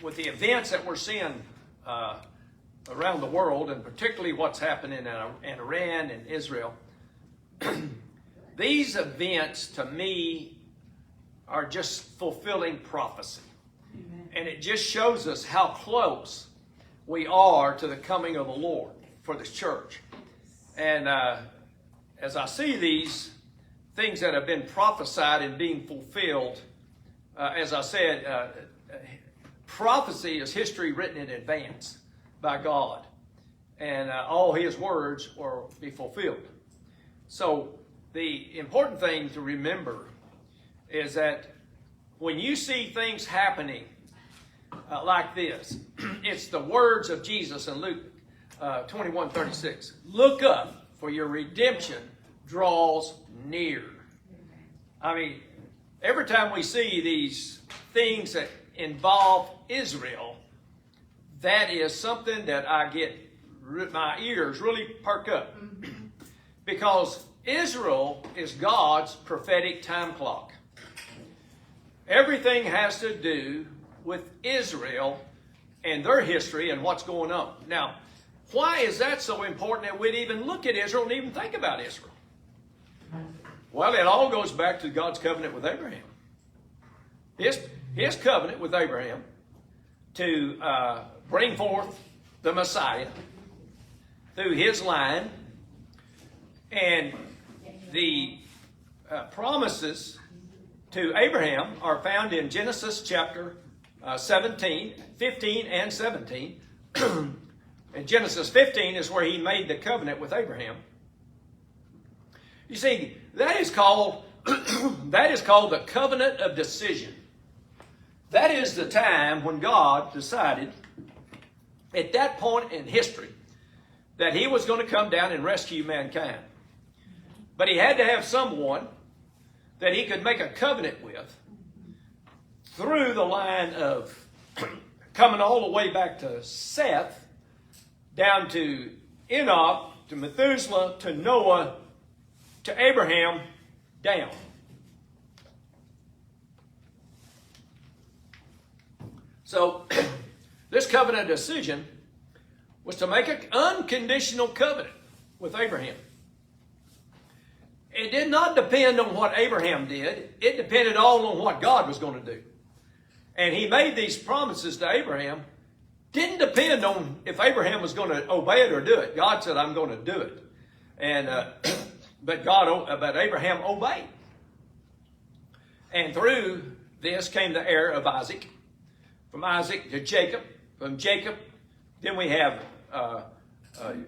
with the events that we're seeing around the world, and particularly what's happening in Iran and Israel, these events to me are just fulfilling prophecy. Amen. And it just shows us how close we are to the coming of the Lord for this church. And as I see these things that have been prophesied and being fulfilled, as I said, prophecy is history written in advance by God. And all His words will be fulfilled. So the important thing to remember is that when you see things happening like this, it's the words of Jesus in Luke 21:36. Look up, for your redemption draws near. I mean, every time we see these things that involve Israel, that is something that I get, my ears really perk up. Because Israel is God's prophetic time clock. Everything has to do with Israel and their history and what's going on. Now, why is that so important that we'd even look at Israel and even think about Israel? Well, it all goes back to God's covenant with Abraham. His covenant with Abraham to bring forth the Messiah through his line. And the promises to Abraham are found in Genesis chapter 15 and 17. And Genesis 15 is where he made the covenant with Abraham. You see, that is called the covenant of decision. That is the time when God decided at that point in history that He was going to come down and rescue mankind. But He had to have someone that He could make a covenant with through the line of coming all the way back to Seth, down to Enoch, to Methuselah, to Noah, to Abraham, down. So, this covenant decision was to make an unconditional covenant with Abraham. It did not depend on what Abraham did. It depended all on what God was going to do. And He made these promises to Abraham. Didn't depend on if Abraham was going to obey it or do it. God said, I'm going to do it. And but Abraham obeyed. And through this came the heir of Isaac. From Isaac to Jacob. From Jacob, then we have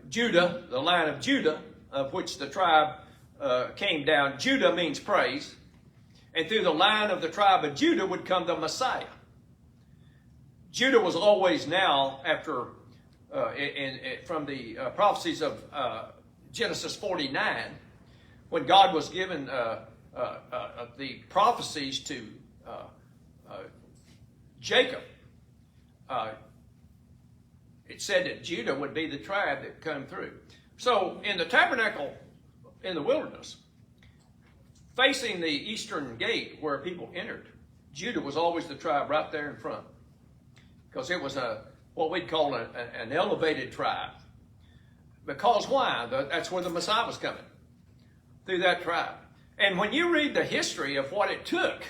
Judah, the line of Judah, of which the tribe came down. Judah means praise. And through the line of the tribe of Judah would come the Messiah. Judah was always now, after from the prophecies of Genesis 49, when God was given the prophecies to Jacob, it said that Judah would be the tribe that come through. So in the tabernacle in the wilderness, facing the eastern gate where people entered, Judah was always the tribe right there in front. Because it was what we'd call an elevated tribe. Because why? That's where the Messiah was coming. Through that tribe. And when you read the history of what it took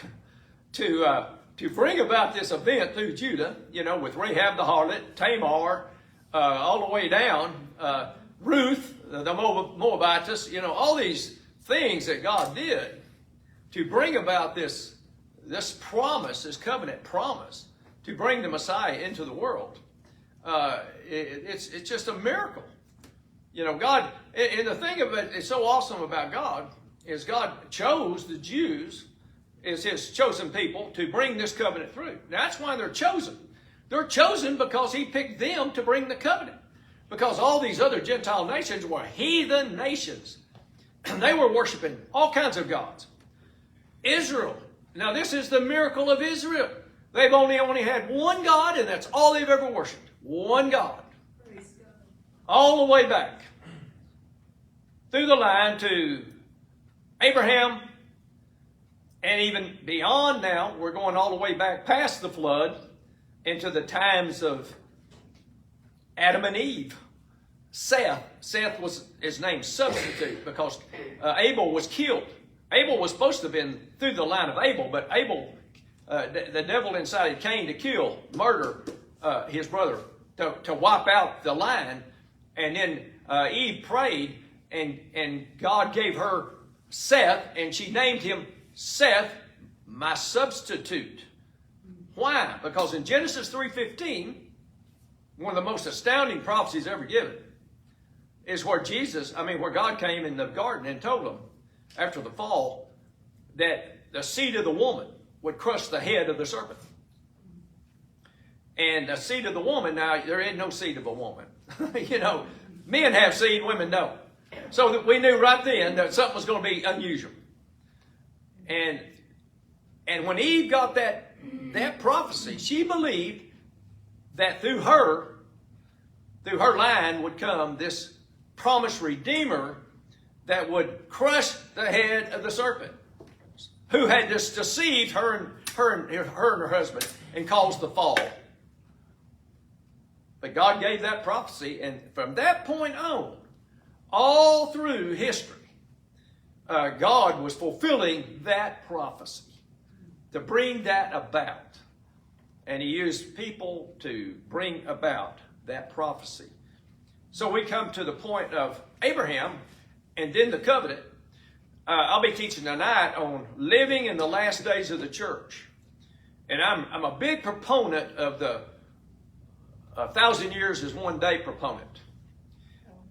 to bring about this event through Judah, with Rahab the harlot, Tamar, all the way down, Ruth, the Moabitess, all these things that God did to bring about this promise, this covenant promise, to bring the Messiah into the world. It's just a miracle. God, and the thing of it is so awesome about God is God chose the Jews as His chosen people to bring this covenant through. That's why they're chosen. They're chosen because He picked them to bring the covenant. Because all these other Gentile nations were heathen nations. They were worshiping all kinds of gods. Israel. Now this is the miracle of Israel. They've only had one God, and that's all they've ever worshipped. One God. All the way back. Through the line to Abraham, and even beyond now, we're going all the way back past the flood, into the times of Adam and Eve. Seth was his name, substitute, because Abel was killed. Abel was supposed to have been through the line of Abel, but Abel, the devil incited Cain to murder his brother, to wipe out the line. And then Eve prayed, and God gave her Seth, and she named him Seth, my substitute. Why? Because in Genesis 3:15, one of the most astounding prophecies ever given, is where God came in the garden and told them, after the fall, that the seed of the woman would crush the head of the serpent. And the seed of the woman, now, there ain't no seed of a woman. Men have seed, women don't. So that we knew right then that something was going to be unusual. And when Eve got that prophecy, she believed that through her line would come this promised Redeemer that would crush the head of the serpent, who had just deceived her and her husband and caused the fall. But God gave that prophecy, and from that point on, all through history, God was fulfilling that prophecy to bring that about. And He used people to bring about that prophecy. So we come to the point of Abraham and then the covenant. I'll be teaching tonight on living in the last days of the church. And I'm a big proponent of the 1,000 years is one day proponent.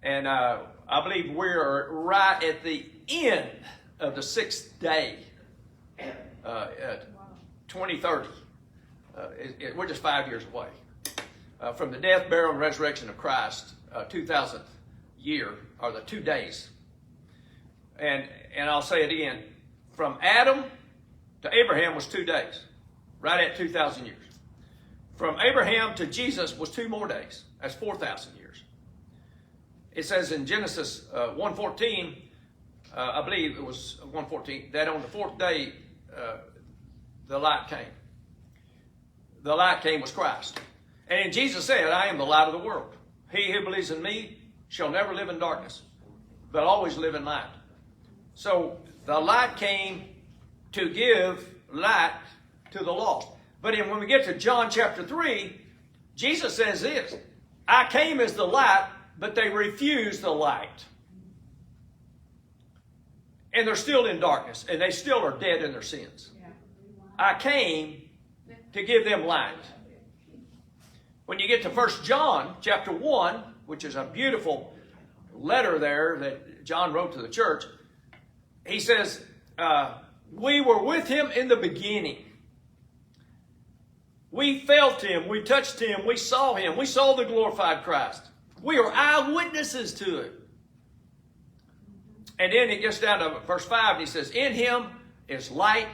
And I believe we're right at the end of the 6th day, 2030. We're just 5 years away from the death, burial, and resurrection of Christ, 2000th year, or the 2 days. And I'll say it again, from Adam to Abraham was 2 days, right at 2,000 years. From Abraham to Jesus was 2 more days. That's 4,000 years. It says in Genesis 1:14, I believe it was 1:14, that on the 4th day the light came. The light came was Christ. And Jesus said, I am the light of the world. He who believes in me shall never live in darkness, but always live in light. So the light came to give light to the lost. But when we get to John chapter 3, Jesus says this, I came as the light, but they refused the light. And they're still in darkness, and they still are dead in their sins. I came to give them light. When you get to 1 John chapter 1, which is a beautiful letter there that John wrote to the church, he says, we were with him in the beginning. We felt him, we touched him, we saw him, we saw the glorified Christ. We are eyewitnesses to it. And then it gets down to verse 5, and he says, in him is light,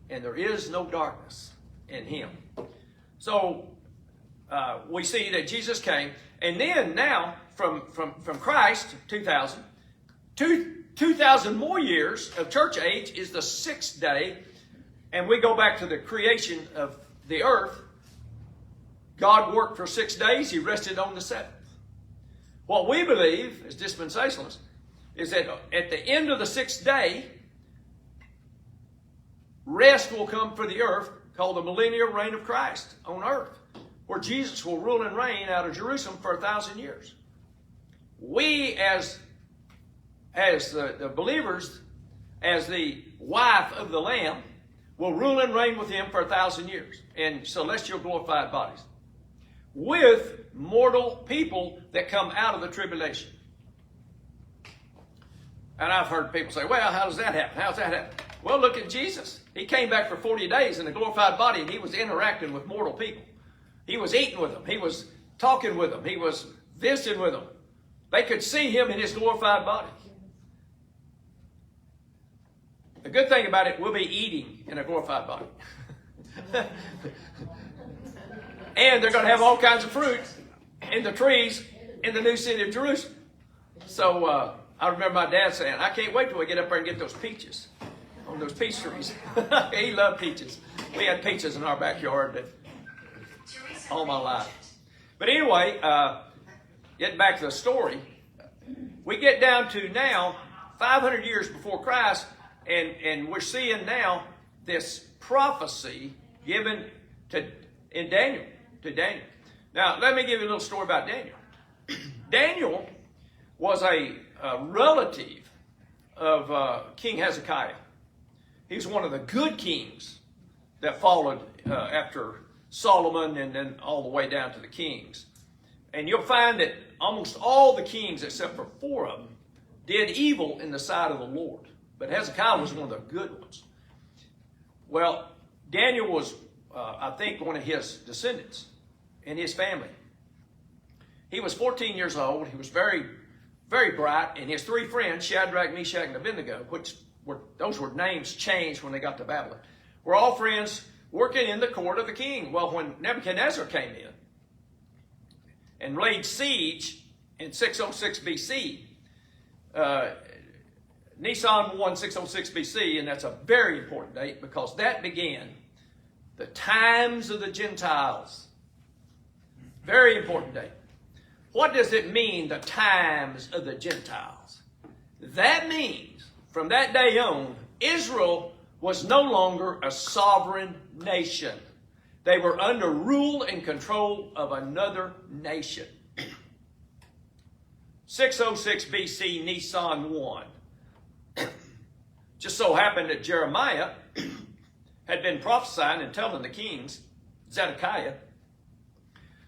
and there is no darkness in him. So we see that Jesus came, and then now from Christ, 2,000 more years of church age is the 6th day, and we go back to the creation of the earth. God worked for 6 days, He rested on the 7th. What we believe as dispensationalists is that at the end of the 6th day, rest will come for the earth, called the millennial reign of Christ on earth, where Jesus will rule and reign out of Jerusalem for 1,000 years. We as the believers, as the wife of the Lamb, will rule and reign with Him for 1,000 years in celestial glorified bodies, with mortal people that come out of the tribulation. And I've heard people say, well, how does that happen? How does that happen? Well, look at Jesus. He came back for 40 days in a glorified body, and He was interacting with mortal people. He was eating with them. He was talking with them. He was visiting with them. They could see Him in His glorified body. The good thing about it, we'll be eating in a glorified body. And they're going to have all kinds of fruit in the trees in the new city of Jerusalem. So I remember my dad saying, I can't wait till we get up there and get those peaches on those peach trees. He loved peaches. We had peaches in our backyard. Teresa all my life. But anyway, getting back to the story, we get down to now 500 years before Christ, and we're seeing now this prophecy given to Daniel. Now, let me give you a little story about Daniel. Daniel was a relative of King Hezekiah. He was one of the good kings that followed after Solomon and then all the way down to the kings. And you'll find that almost all the kings, except for 4 of them, did evil in the sight of the Lord. But Hezekiah was one of the good ones. Well, Daniel was, I think, one of his descendants in his family. He was 14 years old. He was very, very bright. And his 3 friends, Shadrach, Meshach, and Abednego, those were names changed when they got to Babylon, were all friends working in the court of the king. Well, when Nebuchadnezzar came in and laid siege in 606 BC, Nisan 1, 606 BC, and that's a very important date because that began the times of the Gentiles. Very important date. What does it mean, the times of the Gentiles? That means, from that day on, Israel was no longer a sovereign nation. They were under rule and control of another nation. 606 BC, Nisan 1. Just so happened that Jeremiah had been prophesying and telling the kings, Zedekiah,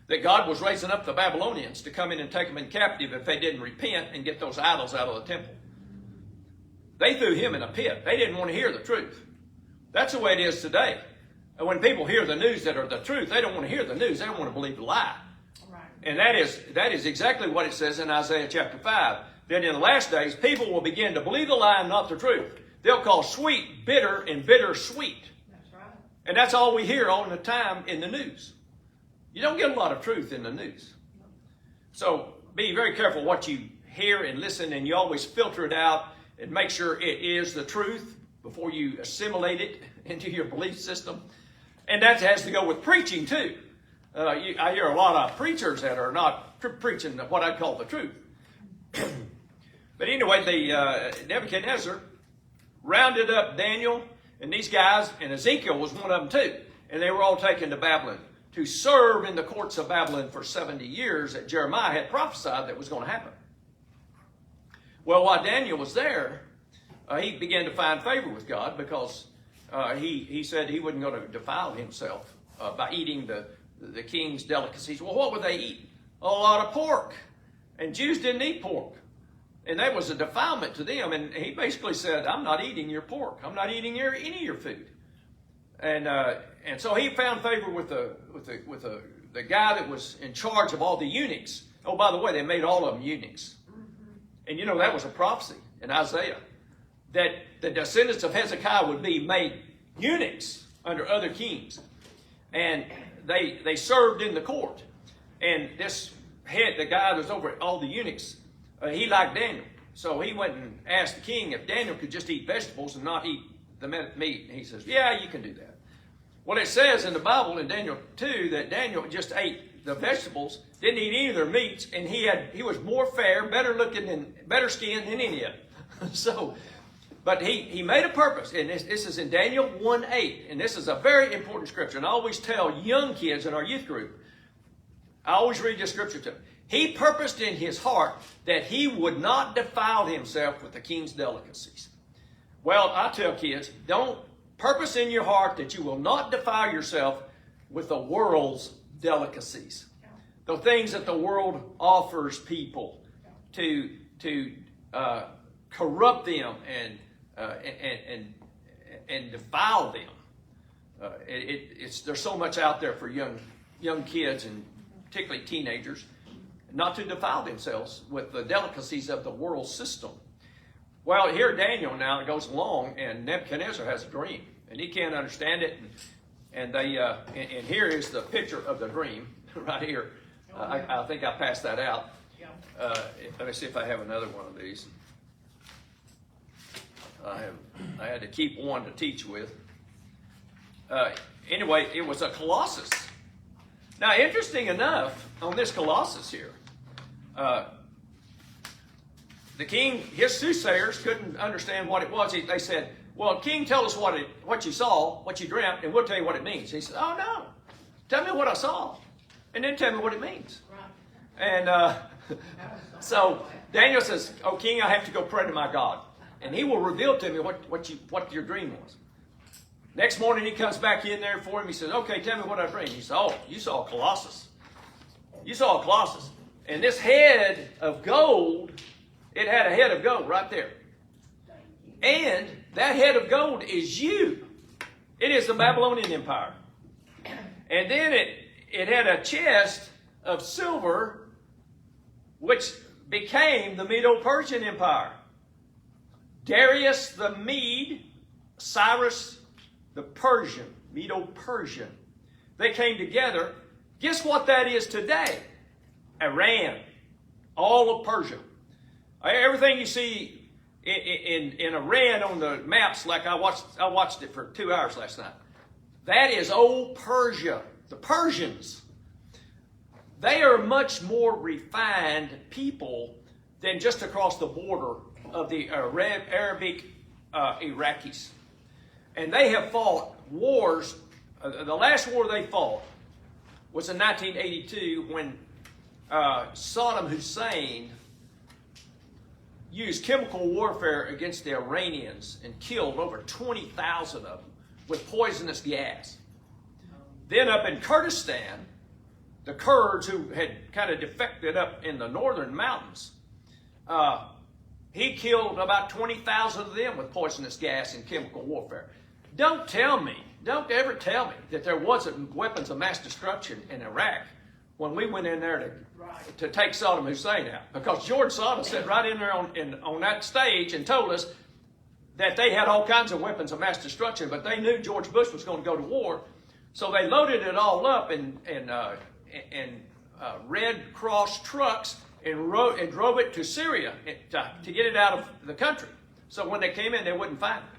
that God was raising up the Babylonians to come in and take them in captive if they didn't repent and get those idols out of the temple. They threw him in a pit. They didn't want to hear the truth. That's the way it is today. And when people hear the news that are the truth, they don't want to hear the news. They don't want to believe the lie. Right. And that is exactly what it says in Isaiah chapter 5. Then in the last days, people will begin to believe the lie and not the truth. They'll call sweet bitter and bitter sweet. That's right. And that's all we hear all the time in the news. You don't get a lot of truth in the news. So be very careful what you hear and listen, and you always filter it out and make sure it is the truth before you assimilate it into your belief system. And that has to go with preaching too. I hear a lot of preachers that are not preaching what I call the truth. But anyway, Nebuchadnezzar rounded up Daniel and these guys, and Ezekiel was one of them too. And they were all taken to Babylon to serve in the courts of Babylon for 70 years that Jeremiah had prophesied that was going to happen. Well, while Daniel was there, he began to find favor with God because he said he wasn't going to defile himself by eating the king's delicacies. Well, what would they eat? A lot of pork. And Jews didn't eat pork. And that was a defilement to them. And he basically said, I'm not eating your pork. I'm not eating any of your food. And so he found favor with the guy that was in charge of all the eunuchs. Oh, by the way, they made all of them eunuchs. And you know, that was a prophecy in Isaiah that the descendants of Hezekiah would be made eunuchs under other kings. And they served in the court. And this head, the guy that was over all the eunuchs, he liked Daniel. So he went and asked the king if Daniel could just eat vegetables and not eat the meat. And he says, yeah, you can do that. Well, it says in the Bible in Daniel 2 that Daniel just ate the vegetables, didn't eat any of their meats, and he was more fair, better looking, and better skinned than any of them. But he made a purpose, and this is in Daniel 1:8, and this is a very important scripture. And I always tell young kids in our youth group, I always read this scripture to them. He purposed in his heart that he would not defile himself with the king's delicacies. Well, I tell kids, don't purpose in your heart that you will not defile yourself with the world's delicacies. The things that the world offers people to corrupt them and defile them. There's so much out there for young kids and particularly teenagers not to defile themselves with the delicacies of the world system. Well, here Daniel now goes along, and Nebuchadnezzar has a dream, and he can't understand it. And here is the picture of the dream right here. I think I passed that out. Let me see if I have another one of these. I had to keep one to teach with. Anyway, it was a colossus. Now, interesting enough, on this Colossus here, the king, his soothsayers couldn't understand what it was. They said, well, king, tell us what you saw, what you dreamt, and we'll tell you what it means. He said, oh, no. Tell me what I saw, and then tell me what it means. And so Daniel says, oh, king, I have to go pray to my God, and he will reveal to me what your dream was. Next morning, he comes back in there for him. He says, okay, tell me what I dreamed. He said, oh, you saw a Colossus. You saw a Colossus. And this head of gold, it had a head of gold right there. And that head of gold is you. It is the Babylonian Empire. And then it had a chest of silver, which became the Medo-Persian Empire. Darius the Mede, Cyrus the Persian, Medo-Persian. They came together. Guess what that is today? Iran. All of Persia. Everything you see in Iran on the maps, like I watched it for 2 hours last night. That is old Persia. The Persians. They are much more refined people than just across the border of the Arabic Iraqis. And they have fought wars. The last war they fought was in 1982 when Saddam Hussein used chemical warfare against the Iranians and killed over 20,000 of them with poisonous gas. Then up in Kurdistan, the Kurds who had kind of defected up in the northern mountains, he killed about 20,000 of them with poisonous gas and chemical warfare. Don't ever tell me that there wasn't weapons of mass destruction in Iraq when we went in there to take Saddam Hussein out. Because George Soros sat right in there on that stage and told us that they had all kinds of weapons of mass destruction, but they knew George Bush was going to go to war. So they loaded it all up in Red Cross trucks and drove it to Syria to get it out of the country. So when they came in, they wouldn't find it.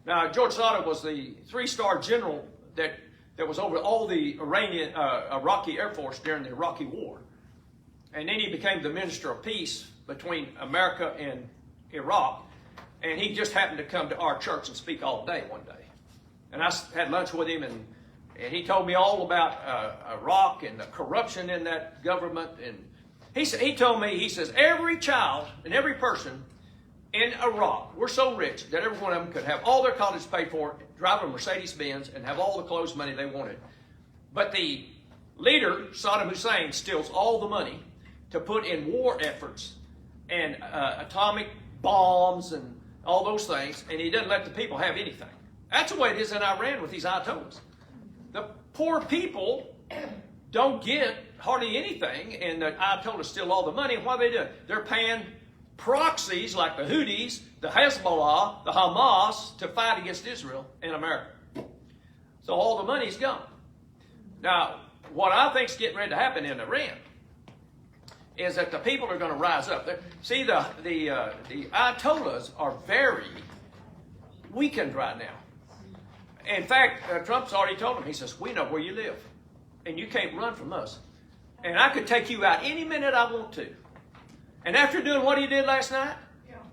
Now, George Soros was the 3-star general that was over all the Iraqi Air Force during the Iraqi War. And then he became the Minister of Peace between America and Iraq. And he just happened to come to our church and speak all day one day. And I had lunch with him, and he told me all about Iraq and the corruption in that government. And he told me, he says, every child and every person in Iraq, we're so rich that every one of them could have all their college paid for, drive a Mercedes-Benz, and have all the clothes money they wanted. But the leader, Saddam Hussein, steals all the money to put in war efforts and atomic bombs and all those things, and he doesn't let the people have anything. That's the way it is in Iran with these Ayatollahs. The poor people don't get hardly anything, and the Ayatollahs steal all the money. What are they doing? They're paying proxies like the Houthis, the Hezbollah, the Hamas to fight against Israel and America. So all the money's gone. Now, what I think is getting ready to happen in Iran is that the people are going to rise up. See, the Ayatollahs are very weakened right now. In fact, Trump's already told them, he says, we know where you live, and you can't run from us. And I could take you out any minute I want to. And after doing what he did last night,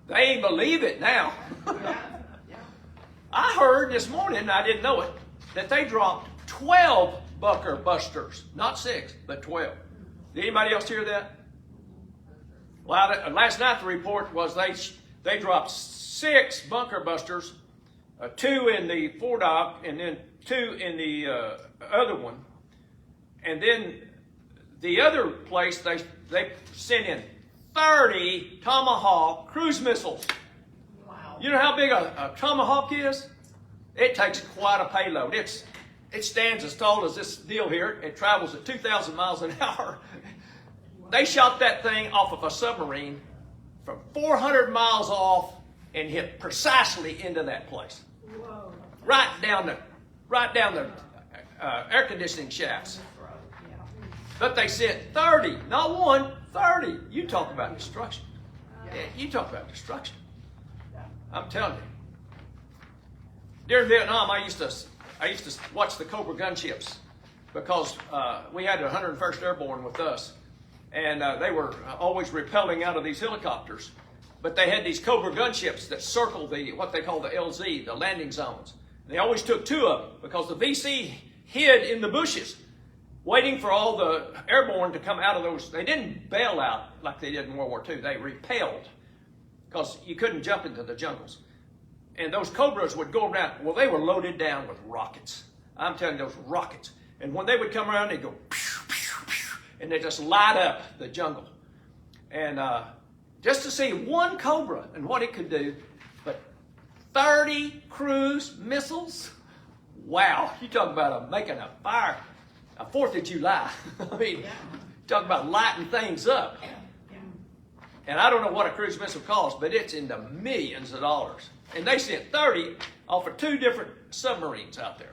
they ain't believe it now. I heard this morning, I didn't know it, that they dropped 12 bunker busters. Not 6, but 12. Did anybody else hear that? Well, last night the report was they dropped 6 bunker busters, 2 in the foredock and then 2 in the other one. And then the other place they sent in 30 Tomahawk cruise missiles. Wow. You know how big a Tomahawk is? It takes quite a payload. It stands as tall as this deal here. It travels at 2,000 miles an hour. They shot that thing off of a submarine from 400 miles off and hit precisely into that place. Whoa. Right down the air conditioning shafts. But they sent 30, not 1, 30. You talk about destruction. Yeah, you talk about destruction. I'm telling you. During Vietnam, I used to watch the Cobra gunships because we had the 101st Airborne with us, and they were always rappelling out of these helicopters. But they had these Cobra gunships that circled what they call the LZ, the landing zones. They always took 2 of them because the VC hid in the bushes, waiting for all the airborne to come out of those. They didn't bail out like they did in World War II. They repelled because you couldn't jump into the jungles. And those Cobras would go around. Well, they were loaded down with rockets. I'm telling you, those rockets. And when they would come around, they'd go, pew, pew, pew, and they just light up the jungle. And just to see one Cobra and what it could do, but 30 cruise missiles, wow. You talk about making a fire, a 4th of July. I mean, talk about lighting things up. And I don't know what a cruise missile costs, but it's in the millions of dollars. And they sent 30 off of 2 different submarines out there.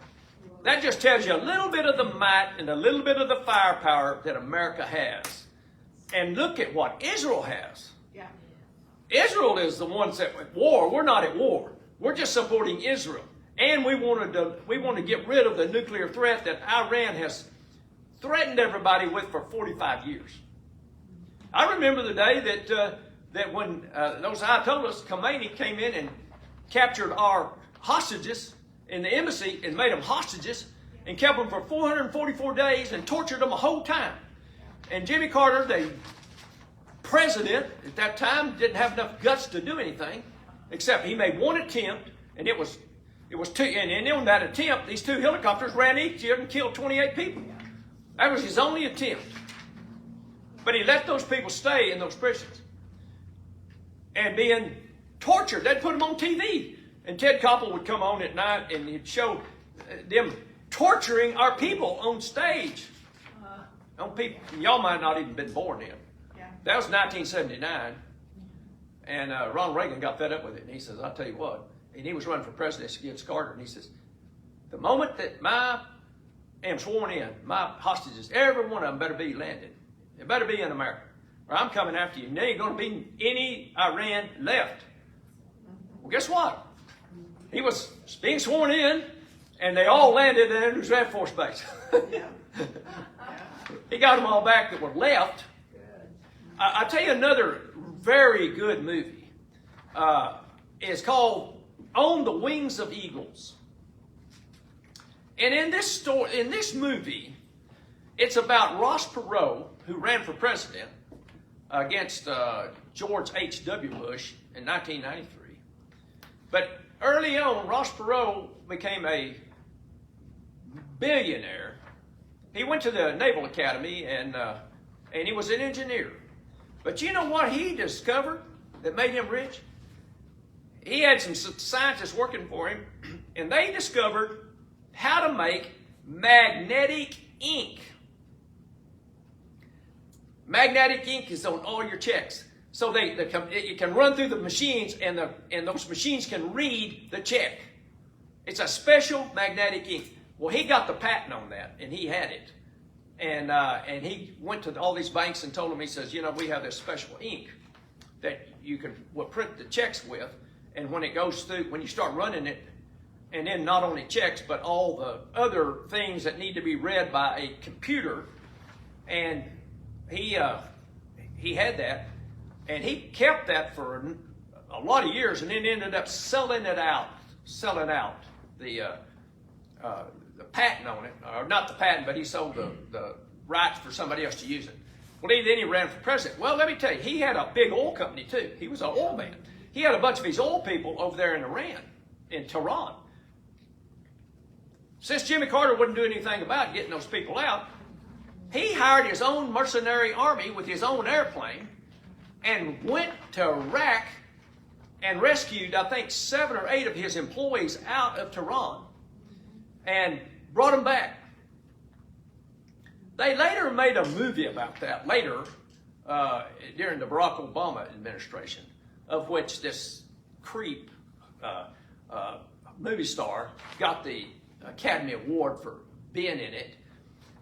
That just tells you a little bit of the might and a little bit of the firepower that America has. And look at what Israel has. Israel is the ones that at war. We're not at war. We're just supporting Israel. And we want to get rid of the nuclear threat that Iran has threatened everybody with for 45 years. I remember the day that when those Ayatollahs, Khomeini, came in and captured our hostages in the embassy and made them hostages and kept them for 444 days and tortured them the whole time. And Jimmy Carter, the president at that time, didn't have enough guts to do anything, except he made one attempt, and it was 2. And on that attempt, these 2 helicopters ran each year and killed 28 people. That was his only attempt. But he let those people stay in those prisons and being tortured. They'd put them on TV, and Ted Koppel would come on at night and he'd show them torturing our people on stage. On people, y'all might not even been born then. That was 1979, and Ronald Reagan got fed up with it, and he says, I'll tell you what, and he was running for president against Carter, and he says, the moment that I am sworn in, my hostages, every one of them better be landed. They better be in America, or I'm coming after you, and there ain't going to be any Iran left. Well, guess what? He was being sworn in, and they all landed at Andrews Air Force Base. He got them all back that were left. I'll tell you another very good movie. It's called On the Wings of Eagles. And in this movie, it's about Ross Perot, who ran for president against George H.W. Bush in 1993. But early on, Ross Perot became a billionaire. He went to the Naval Academy, and he was an engineer. But you know what he discovered that made him rich? He had some scientists working for him, and they discovered how to make magnetic ink. Magnetic ink is on all your checks. So it can run through the machines, and those machines can read the check. It's a special magnetic ink. Well, he got the patent on that, and he had it. And he went to all these banks and told them, he says, we have this special ink that will print the checks with, and when it goes through, when you start running it, and then not only checks, but all the other things that need to be read by a computer, and he had that, and he kept that for a lot of years, and then ended up selling out the patent on it, or not the patent, but he sold the rights for somebody else to use it. Well, then he ran for president. Well, let me tell you, he had a big oil company too. He was an oil man. He had a bunch of his oil people over there in Iran, in Tehran. Since Jimmy Carter wouldn't do anything about getting those people out, he hired his own mercenary army with his own airplane and went to Iraq and rescued, I think, 7 or 8 of his employees out of Tehran and brought them back. They later made a movie about that, during the Barack Obama administration, of which this creep movie star got the Academy Award for being in it.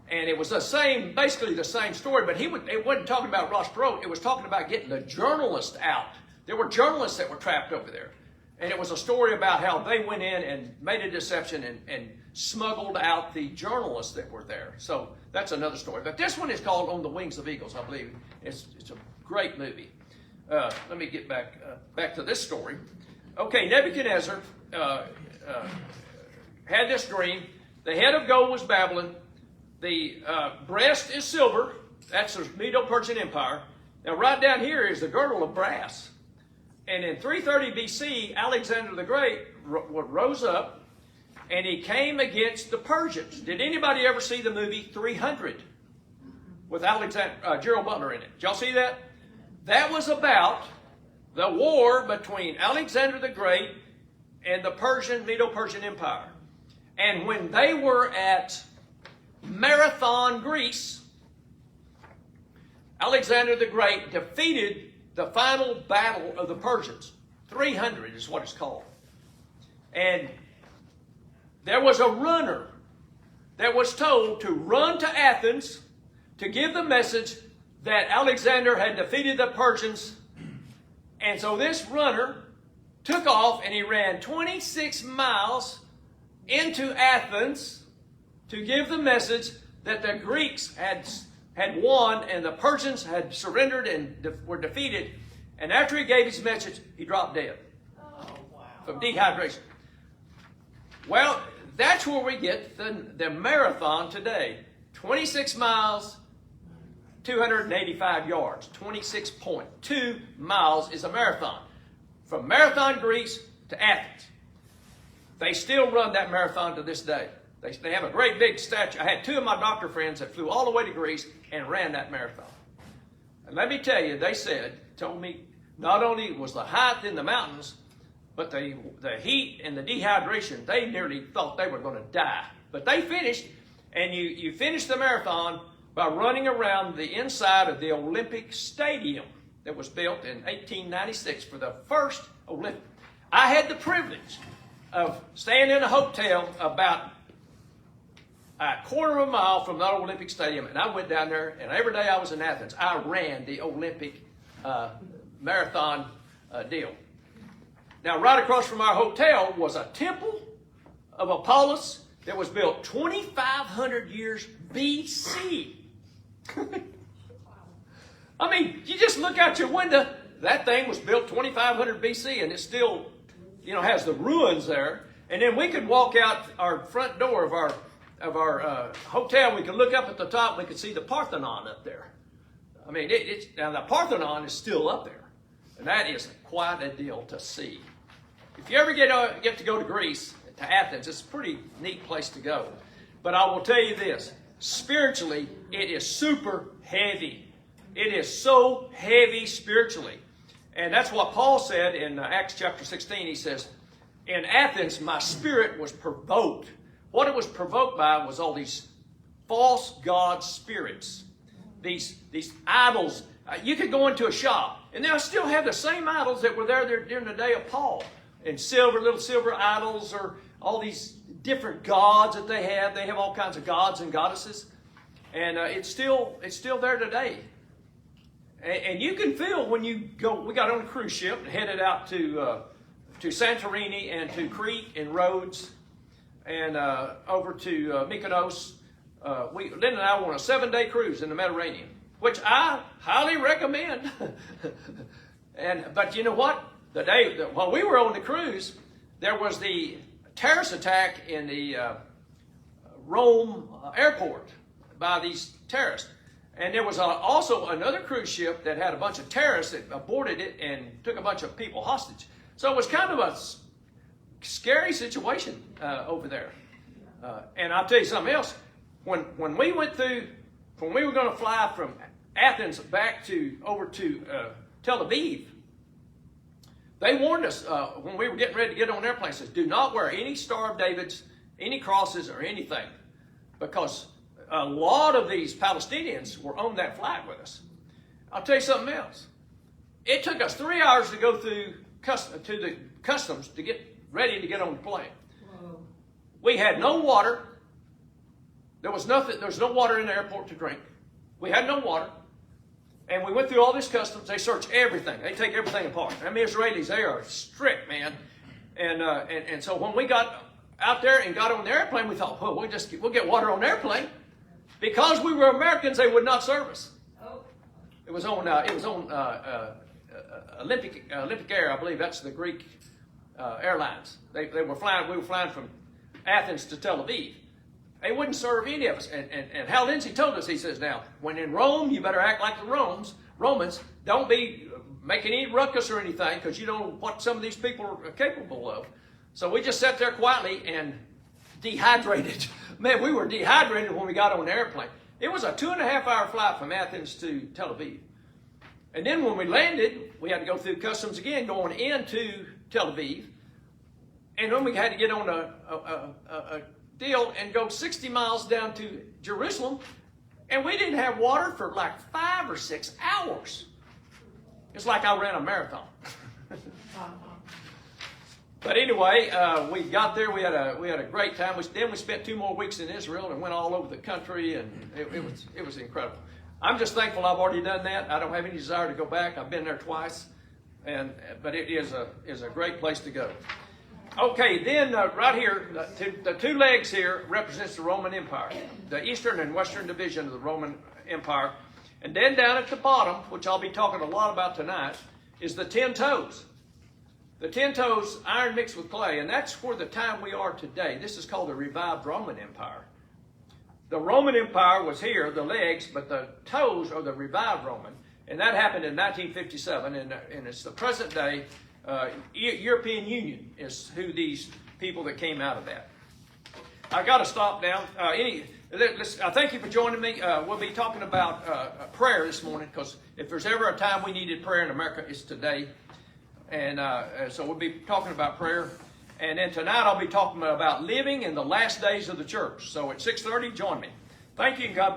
And it was basically the same story, but it wasn't talking about Ross Perot. It was talking about getting the journalists out. There were journalists that were trapped over there. And it was a story about how they went in and made a deception and smuggled out the journalists that were there. So that's another story. But this one is called On the Wings of Eagles, I believe. It's a great movie. Let me get back to this story. Okay, Nebuchadnezzar had this dream. The head of gold was Babylon. The breast is silver. That's the Medo-Persian Empire. Now right down here is the girdle of brass. And in 330 BC, Alexander the Great rose up and he came against the Persians. Did anybody ever see the movie 300 with Gerald Butler in it? Did y'all see that? That was about the war between Alexander the Great and the Medo-Persian Empire. And when they were at Marathon, Greece, Alexander the Great defeated the final battle of the Persians. 300 is what it's called. And there was a runner that was told to run to Athens to give the message that Alexander had defeated the Persians. And so this runner took off and he ran 26 miles into Athens to give the message that the Greeks had won and the Persians had surrendered and were defeated. And after he gave his message, he dropped dead. Oh, wow. From dehydration. Well, that's where we get the marathon today. 26 miles, 285 yards. 26.2 miles is a marathon. From Marathon, Greece to Athens. They still run that marathon to this day. They have a great big statue. I had two of my doctor friends that flew all the way to Greece and ran that marathon. And let me tell you, they told me, not only was the height in the mountains, but the heat and the dehydration, they nearly thought they were going to die. But they finished, and you finished the marathon by running around the inside of the Olympic Stadium that was built in 1896 for the first Olympic. I had the privilege of staying in a hotel about a quarter of a mile from the Olympic Stadium, and I went down there, and every day I was in Athens, I ran the Olympic marathon deal. Now, right across from our hotel was a temple of Apollos that was built 2,500 years BC. I mean, you just look out your window, that thing was built 2,500 BC, and it still, has the ruins there. And then we could walk out our front door of our hotel. We could look up at the top. We could see the Parthenon up there. I mean, now the Parthenon is still up there, and that is quite a deal to see. If you ever get to go to Greece, to Athens, it's a pretty neat place to go. But I will tell you this: spiritually, it is super heavy. It is so heavy spiritually, and that's what Paul said in Acts chapter 16. He says, "In Athens, my spirit was provoked." What it was provoked by was all these false god spirits, these idols. You could go into a shop, and they'll still have the same idols that were there during the day of Paul, and little silver idols, or all these different gods that they have. They have all kinds of gods and goddesses, and it's still there today. And you can feel when you go. We got on a cruise ship and headed out to Santorini and to Crete and Rhodes, and over to Mykonos. Lynn and I were on a 7-day cruise in the Mediterranean, which I highly recommend. But you know what? While we were on the cruise, there was the terrorist attack in the Rome airport by these terrorists. And there was also another cruise ship that had a bunch of terrorists that aborted it and took a bunch of people hostage. So it was kind of a scary situation over there. And I'll tell you something else. When we were going to fly from Athens back over to Tel Aviv, they warned us when we were getting ready to get on an airplane, says, do not wear any Star of David's, any crosses or anything, because a lot of these Palestinians were on that flight with us. I'll tell you something else. It took us 3 hours to go through the customs to get ready to get on the plane. Whoa. We had no water. There was no water in the airport to drink. We had no water. And we went through all this customs. They search everything. They take everything apart. I mean, Israelis, they are strict, man. And so when we got out there and got on the airplane, we thought, well, we'll get water on the airplane. Because we were Americans, they would not serve us. It was on Olympic Air, I believe. That's the Greek airlines. They were flying. We were flying from Athens to Tel Aviv. They wouldn't serve any of us. And Hal Lindsey told us, he says, now, when in Rome, you better act like the Romans. Don't be making any ruckus or anything, because you know what some of these people are capable of. So we just sat there quietly and dehydrated. Man, we were dehydrated when we got on the airplane. It was a 2.5-hour flight from Athens to Tel Aviv. And then when we landed, we had to go through customs again going into Tel Aviv. And then we had to get on a deal and go 60 miles down to Jerusalem. And we didn't have water for like 5 or 6 hours. It's like I ran a marathon. But anyway, we got there. We had a great time. Then we spent 2 more weeks in Israel and went all over the country, and it was incredible. I'm just thankful I've already done that. I don't have any desire to go back. I've been there twice, but it is a great place to go. Okay, then right here, the 2 legs here represents the Roman Empire, the Eastern and Western division of the Roman Empire, and then down at the bottom, which I'll be talking a lot about tonight, is the 10 toes. The 10 toes, iron mixed with clay, and that's where the time we are today. This is called the revived Roman Empire. The Roman Empire was here, the legs, but the toes are the revived Roman, and that happened in 1957, and it's the present day European Union is who these people that came out of that. I got to stop now. Thank you for joining me. We'll be talking about prayer this morning, because if there's ever a time we needed prayer in America, it's today. And so we'll be talking about prayer. And then tonight I'll be talking about living in the last days of the church. So at 6:30, join me. Thank you, and God bless.